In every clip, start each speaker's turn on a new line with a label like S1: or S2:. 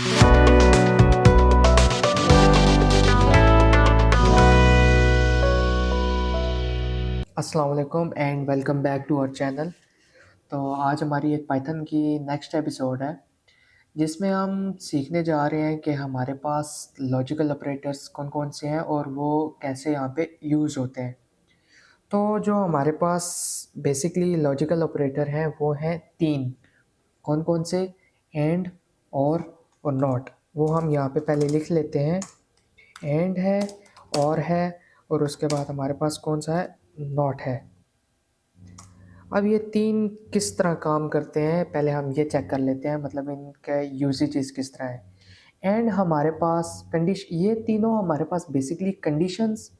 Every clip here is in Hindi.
S1: अस्सलाम वालेकुम and welcome back to our channel. तो आज हमारी एक पाइथन की नेक्स्ट एपिसोड है, जिसमें हम सीखने जा रहे हैं कि हमारे पास लॉजिकल ऑपरेटर्स कौन-कौन से हैं और वो कैसे यहाँ पे यूज़ होते हैं। तो जो हमारे पास बेसिकली लॉजिकल ऑपरेटर हैं वो हैं 3। कौन-कौन से? एंड, और नॉट। वो हम यहाँ पे पहले लिख लेते हैं। एंड है, और है, और उसके बाद हमारे पास कौन-सा है? नॉट है। अब ये 3 किस तरह काम करते हैं, पहले हम ये चेक कर लेते हैं, मतलब इनका यूसेजेस किस तरह है। एंड हमारे पास ये तीनों हमारे पास बेसिकली कंडीशंस,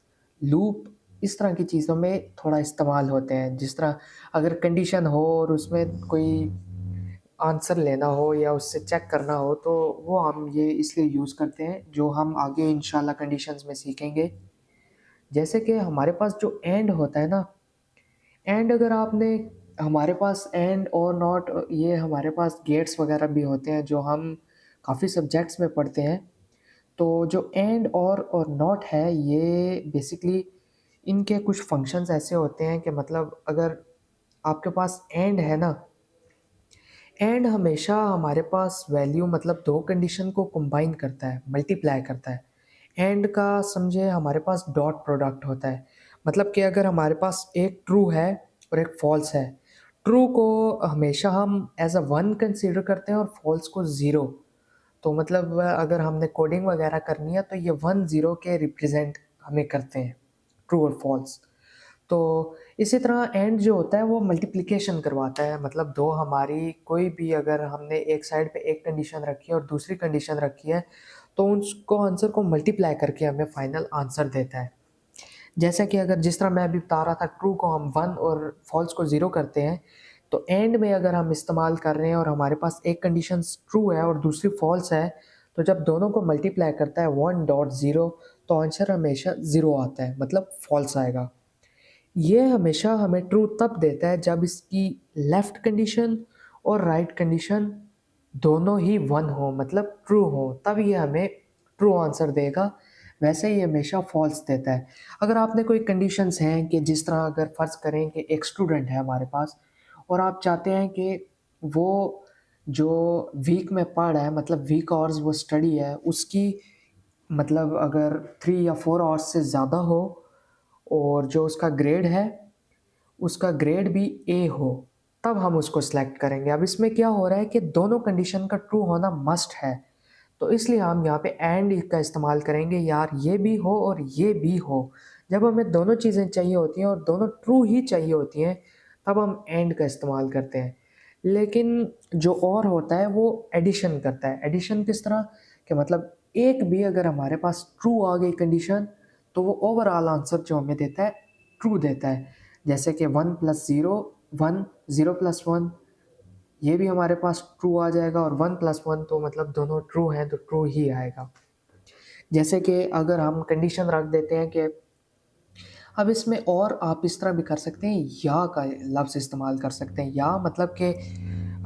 S1: लूप, इस तरह की चीज़ों में थोड़ा इस्तेमाल होते हैं। जिस तरह अगर कंडीशन हो और उसमें कोई आंसर लेना हो या उससे चेक करना हो, तो वो हम ये इसलिए यूज़ करते हैं, जो हम आगे इंशाल्लाह कंडीशंस में सीखेंगे। जैसे कि हमारे पास जो एंड होता है ना, एंड अगर आपने हमारे पास एंड और नॉट, ये हमारे पास गेट्स वगैरह भी होते हैं जो हम काफ़ी सब्जेक्ट्स में पढ़ते हैं। तो जो एंड और नॉट है, ये बेसिकली इनके कुछ फंक्शंस ऐसे होते हैं कि मतलब अगर आपके पास एंड है ना, एंड हमेशा हमारे पास वैल्यू मतलब 2 कंडीशन को कंबाइन करता है, मल्टीप्लाई करता है। एंड का समझे हमारे पास डॉट प्रोडक्ट होता है। मतलब कि अगर हमारे पास एक ट्रू है और एक फ़ॉल्स है, ट्रू को हमेशा हम एज़ अ 1 कंसीडर करते हैं और फ़ॉल्स को 0। तो मतलब अगर हमने कोडिंग वगैरह करनी है तो ये 1 0 के रिप्रेजेंट हमें करते हैं, ट्रू और फ़ॉल्स। तो इसी तरह एंड जो होता है वो मल्टीप्लिकेशन करवाता है, मतलब 2 हमारी कोई भी अगर हमने एक साइड पे एक कंडीशन रखी है और दूसरी कंडीशन रखी है, तो उसको आंसर को मल्टीप्लाई करके हमें फाइनल आंसर देता है। जैसा कि अगर जिस तरह मैं अभी बता रहा था, ट्रू को हम 1 और फॉल्स को 0 करते हैं, तो एंड में अगर हम इस्तेमाल कर रहे हैं और हमारे पास एक कंडीशन ट्रू है और दूसरी फॉल्स है, तो जब दोनों को मल्टीप्लाई करता है 1 डॉट 0, तो आंसर हमेशा 0 आता है, मतलब फॉल्स आएगा। ये हमेशा हमें ट्रू तब देता है जब इसकी लेफ्ट कंडीशन और राइट कंडीशन दोनों ही 1 हो, मतलब ट्रू हो, तब ये हमें ट्रू आंसर देगा। वैसे ही हमेशा फॉल्स देता है। अगर आपने कोई कंडीशंस हैं कि जिस तरह अगर फ़र्ज़ करें कि एक स्टूडेंट है हमारे पास और आप चाहते हैं कि वो जो वीक में पढ़ रहा है, मतलब वीक आवर्स वो स्टडी है, उसकी मतलब अगर 3 या 4 आवर्स से ज़्यादा हो और जो उसका ग्रेड है, उसका ग्रेड भी ए हो, तब हम उसको सेलेक्ट करेंगे। अब इसमें क्या हो रहा है कि दोनों कंडीशन का ट्रू होना मस्ट है, तो इसलिए हम यहाँ पे एंड का इस्तेमाल करेंगे, यार ये भी हो और ये भी हो। जब हमें दोनों चीज़ें चाहिए होती हैं और दोनों ट्रू ही चाहिए होती हैं, तब हम एंड का इस्तेमाल करते हैं। लेकिन जो और होता है वो एडिशन करता है। एडिशन किस तरह? कि मतलब एक भी अगर हमारे पास ट्रू आ गई कंडीशन, तो वो ओवरऑल आंसर जो हमें देता है, ट्रू देता है। जैसे कि 1 + 0 1, 0 + 1, ये भी हमारे पास ट्रू आ जाएगा, और 1 + 1 तो मतलब दोनों ट्रू हैं तो ट्रू ही आएगा। जैसे कि अगर हम कंडीशन रख देते हैं कि अब इसमें और आप इस तरह भी कर सकते हैं, या का लफ्ज़ इस्तेमाल कर सकते हैं। या मतलब कि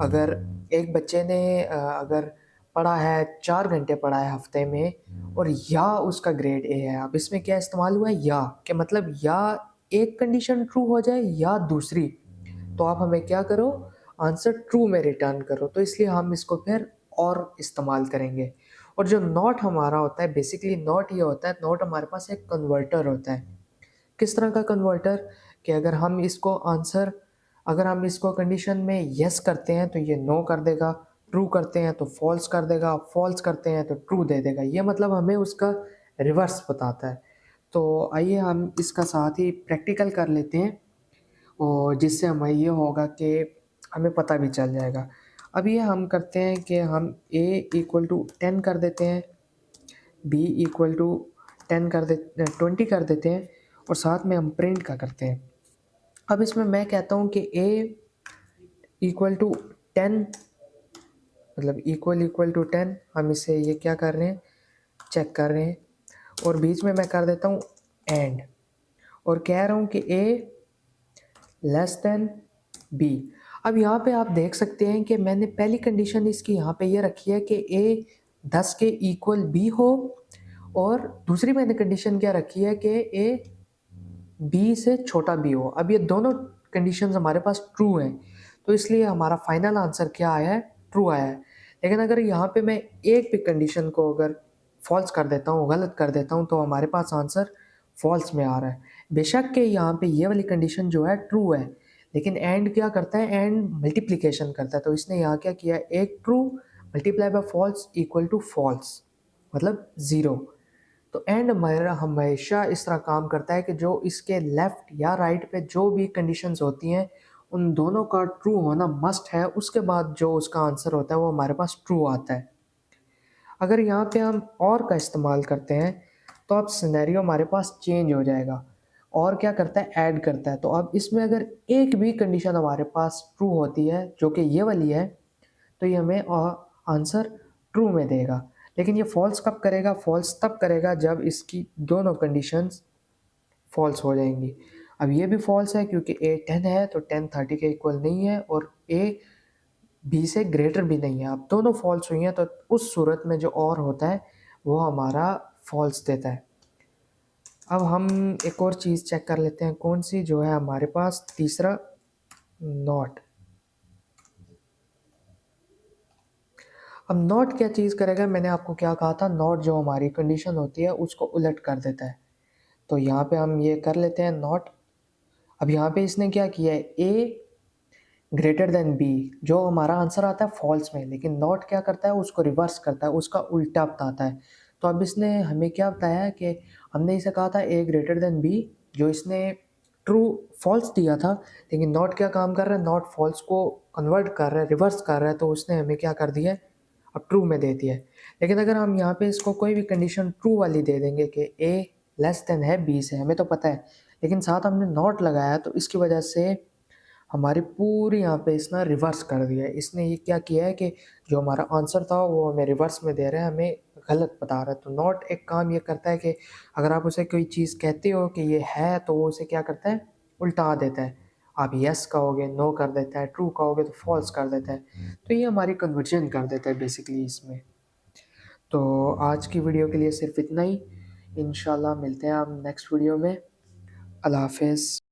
S1: अगर एक बच्चे ने अगर पढ़ा है 4 घंटे पढ़ा है हफ़्ते में, और या उसका ग्रेड ए है। अब इसमें क्या इस्तेमाल हुआ है? या कि मतलब या एक कंडीशन ट्रू हो जाए या दूसरी, तो आप हमें क्या करो, आंसर ट्रू में रिटर्न करो। तो इसलिए हम इसको फिर और इस्तेमाल करेंगे। और जो नॉट हमारा होता है, बेसिकली नॉट ये होता है, नॉट हमारे पास एक कन्वर्टर होता है। किस तरह का कन्वर्टर? कि अगर हम इसको कंडीशन में येस करते हैं तो ये नो कर देगा, ट्रू करते हैं तो फॉल्स कर देगा, फॉल्स करते हैं तो ट्रू दे देगा। ये मतलब हमें उसका रिवर्स बताता है। तो आइए हम इसका साथ ही प्रैक्टिकल कर लेते हैं, और जिससे हमें ये होगा कि हमें पता भी चल जाएगा। अब ये हम करते हैं कि हम a = 10 कर देते हैं, b = 10 कर दे 20 कर देते हैं, और साथ में हम प्रिंट का करते हैं। अब इसमें मैं कहता हूँ कि a = 10, मतलब इक्वल टू 10, हम इसे ये क्या कर रहे हैं, चेक कर रहे हैं, और बीच में मैं कर देता हूँ एंड, और कह रहा हूँ कि a b। अब यहाँ पे आप देख सकते हैं कि मैंने पहली कंडीशन इसकी यहाँ पे ये रखी है कि a 10 के इक्वल बी हो, और दूसरी मैंने कंडीशन क्या रखी है कि ए बी से छोटा बी हो। अब ये दोनों कंडीशंस हमारे पास ट्रू हैं, तो इसलिए हमारा फाइनल आंसर क्या आया है, ट्रू आया है। लेकिन अगर यहाँ पे मैं एक भी कंडीशन को अगर फॉल्स कर देता हूँ, गलत कर देता हूँ, तो हमारे पास आंसर फॉल्स में आ रहा है। बेशक के यहाँ पे ये वाली कंडीशन जो है ट्रू है, लेकिन एंड क्या करता है, एंड मल्टीप्लिकेशन करता है। तो इसने यहाँ क्या किया, एक true multiply by false equal to false, मतलब ज़ीरो। तो एंड मेरा हमेशा इस तरह काम करता है कि जो इसके लेफ्ट या राइट पे जो भी कंडीशंस होती हैं, उन दोनों का ट्रू होना मस्ट है, उसके बाद जो उसका आंसर होता है वो हमारे पास ट्रू आता है। अगर यहाँ पे हम और का इस्तेमाल करते हैं, तो अब सिनेरियो हमारे पास चेंज हो जाएगा। और क्या करता है, ऐड करता है। तो अब इसमें अगर एक भी कंडीशन हमारे पास ट्रू होती है, जो कि ये वाली है, तो ये हमें आंसर ट्रू में देगा। लेकिन ये फॉल्स कब करेगा, फॉल्स तब करेगा जब इसकी दोनों कंडीशंस फॉल्स हो जाएंगी। अब ये भी फॉल्स है क्योंकि ए 10 है, तो 10 30 के इक्वल नहीं है, और ए बी से ग्रेटर भी नहीं है। अब दोनों फॉल्स हुई हैं, तो उस सूरत में जो और होता है वो हमारा फॉल्स देता है। अब हम एक और चीज़ चेक कर लेते हैं, कौन सी, जो है हमारे पास तीसरा, नॉट। अब नॉट क्या चीज़ करेगा, मैंने आपको क्या कहा था, नॉट जो हमारी कंडीशन होती है उसको उलट कर देता है। तो यहाँ पे हम ये कर लेते हैं नॉट। अब यहाँ पे इसने क्या किया है, ए ग्रेटर देन बी, जो हमारा आंसर आता है फॉल्स में, लेकिन नॉट क्या करता है, उसको रिवर्स करता है, उसका उल्टा बताता है। तो अब इसने हमें क्या बताया है कि हमने इसे कहा था ए ग्रेटर देन बी, जो इसने ट्रू फॉल्स दिया था, लेकिन नॉट क्या काम कर रहा है, नॉट फॉल्स को कन्वर्ट कर रहा है, रिवर्स कर रहा है, तो उसने हमें क्या कर दिया है, अब ट्रू में दे दिया है। लेकिन अगर हम यहाँ पे इसको कोई भी कंडीशन ट्रू वाली दे देंगे कि ए लेस देन है बी से, हमें तो पता है, लेकिन साथ हमने नॉट लगाया, तो इसकी वजह से हमारी पूरी यहाँ पे इसने रिवर्स कर दिया है। इसने ये क्या किया है कि जो हमारा आंसर था वो हमें रिवर्स में दे रहा है, हमें गलत बता रहा है। तो नॉट एक काम ये करता है कि अगर आप उसे कोई चीज़ कहते हो कि ये है, तो वो उसे क्या करता है, उल्टा देता है। आप यस कहोगे नो कर देता है, ट्रू कहोगे तो फॉल्स कर देता है। तो ये हमारी कन्वर्जन कर देता है बेसिकली इसमें। तो आज की वीडियो के लिए सिर्फ इतना ही। इंशाल्लाह मिलते हैं हम नेक्स्ट वीडियो में। अल्लाह हाफिज़।